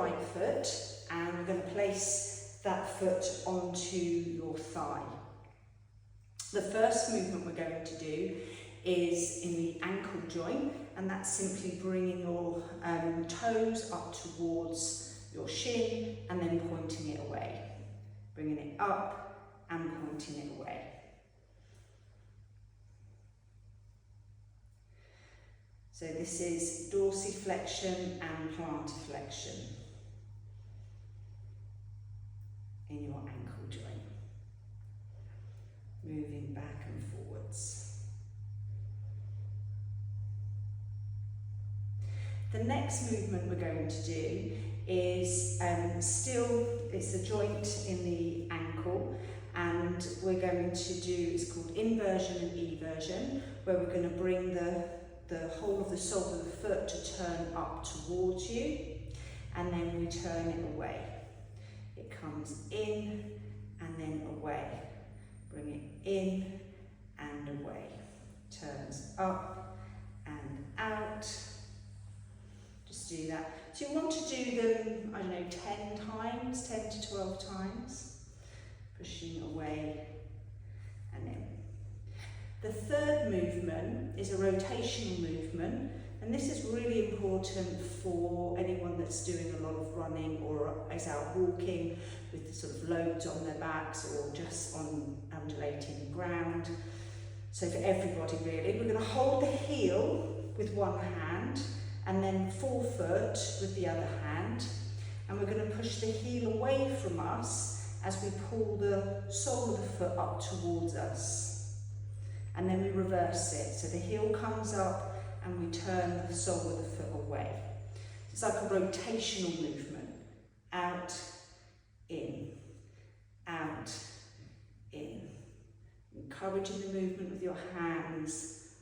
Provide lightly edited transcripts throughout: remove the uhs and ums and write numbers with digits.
right foot and we're going to place that foot onto your thigh. The first movement we're going to do is in the ankle joint, and that's simply bringing your toes up towards your shin and then pointing it away. Bringing it up and pointing it away. So this is dorsiflexion and plantarflexion in your ankle joint. Moving back and forwards. The next movement we're going to do is it's a joint in the ankle, and we're going to do, it's called inversion and eversion, where we're going to bring the whole of the sole of the foot to turn up towards you, and then we turn it away. It comes in and then away. Bring it in and away. Turns up and out. Just do that. So you want to do them, I don't know, 10 times, 10 to 12 times. Pushing away and in. The third movement is a rotational movement, and this is really important for anyone that's doing a lot of running or is out walking with sort of loads on their backs or just on undulating ground. So for everybody really, we're going to hold the heel with one hand and then forefoot with the other hand, and we're going to push the heel away from us as we pull the sole of the foot up towards us. And then we reverse it. So the heel comes up and we turn the sole of the foot away. It's like a rotational movement. Out, in, out, in. Encouraging the movement with your hands.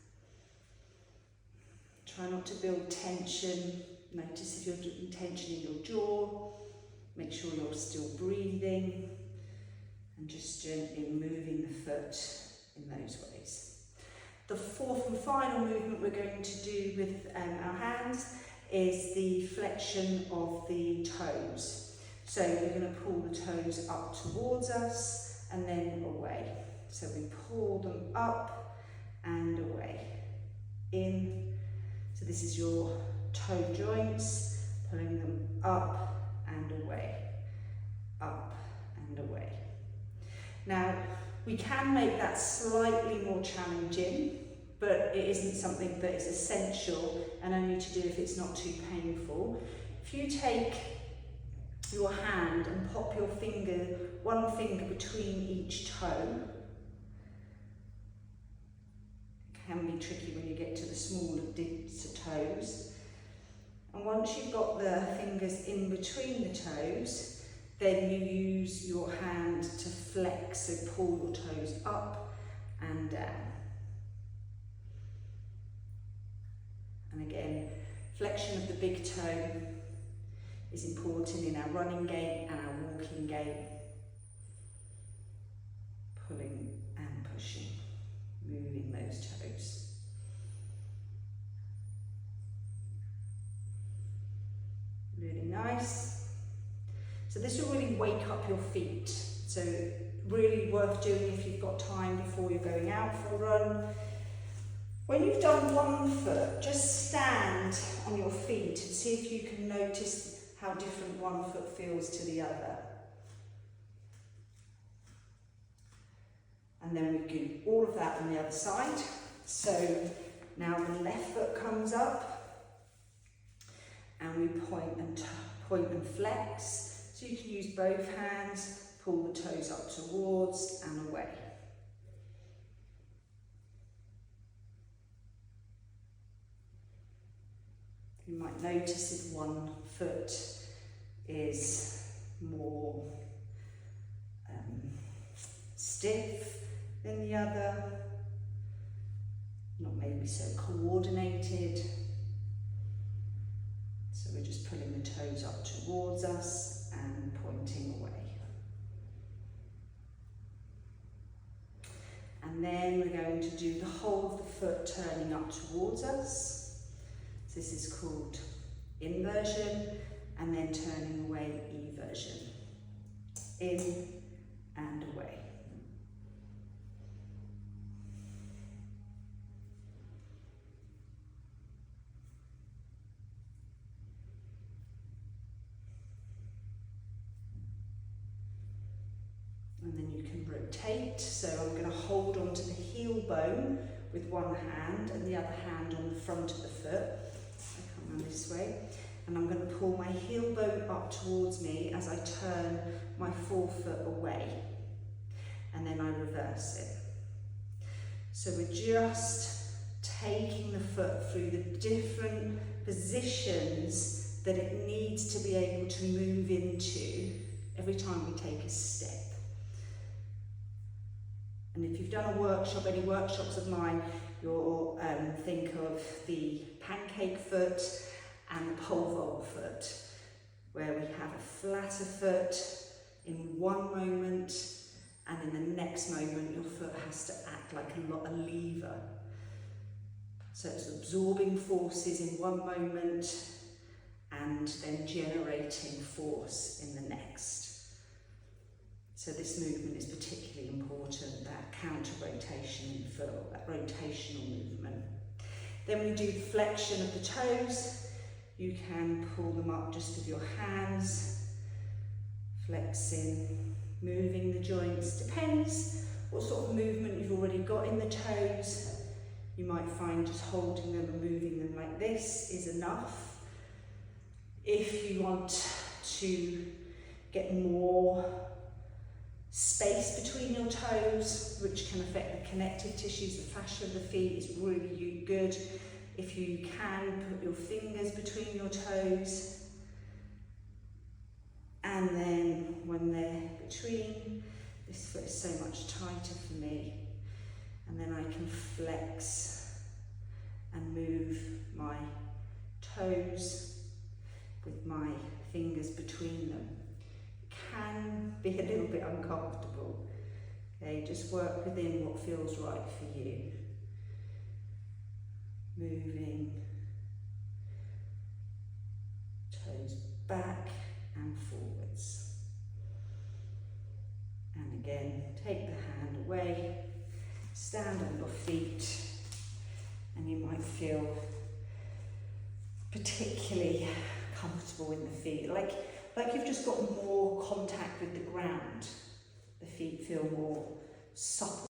Try not to build tension. Notice if you're doing tension in your jaw. Make sure you're still breathing. And just gently moving the foot in those ways. The fourth and final movement we're going to do with our hands is the flexion of the toes. So we're going to pull the toes up towards us and then away. So we pull them up and away. In. So this is your toe joints, pulling them up and away. Up and away. Now, we can make that slightly more challenging, but it isn't something that is essential and only to do if it's not too painful. If you take your hand and pop your one finger between each toe, it can be tricky when you get to the smaller toes. And once you've got the fingers in between the toes, then you use your hand to flex, so pull your toes up and down. And again, flexion of the big toe is important in our running gait and our walking gait. Pulling and pushing, moving those toes. Really nice. So this will really wake up your feet. So really worth doing if you've got time before you're going out for a run. When you've done one foot, just stand on your feet and see if you can notice how different one foot feels to the other. And then we do all of that on the other side. So now the left foot comes up and we point and flex. So you can use both hands, pull the toes up towards and away. You might notice if one foot is more stiff than the other, not maybe so coordinated. So we're just pulling the toes up towards us and pointing away. And then we're going to do the whole of the foot turning up towards us. So this is called inversion, and then turning away, eversion. In and away. And then you can rotate, so I'm going to hold onto the heel bone with one hand and the other hand on the front of the foot. I come around this way, and I'm going to pull my heel bone up towards me as I turn my forefoot away, and then I reverse it. So we're just taking the foot through the different positions that it needs to be able to move into every time we take a step. And if you've done a workshop, any workshops of mine, you'll think of the pancake foot and the pole vault foot, where we have a flatter foot in one moment, and in the next moment your foot has to act like a lever. So it's absorbing forces in one moment and then generating force in the next. So this movement is particularly important, that counter rotation in foot, that rotational movement. Then we do flexion of the toes. You can pull them up just with your hands, flexing, moving the joints. Depends what sort of movement you've already got in the toes. You might find just holding them and moving them like this is enough. If you want to get more space between your toes, which can affect the connective tissues, the fascia of the feet, is really good. If you can, put your fingers between your toes, and then when they're between, this foot is so much tighter for me, and then I can flex and move my toes with my fingers between them. Can be a little bit uncomfortable. Okay, just work within what feels right for you. Moving toes back and forwards. And again, take the hand away, stand on your feet, and you might feel particularly comfortable in the feet, like you've just got more contact with the ground. The feet feel more supple.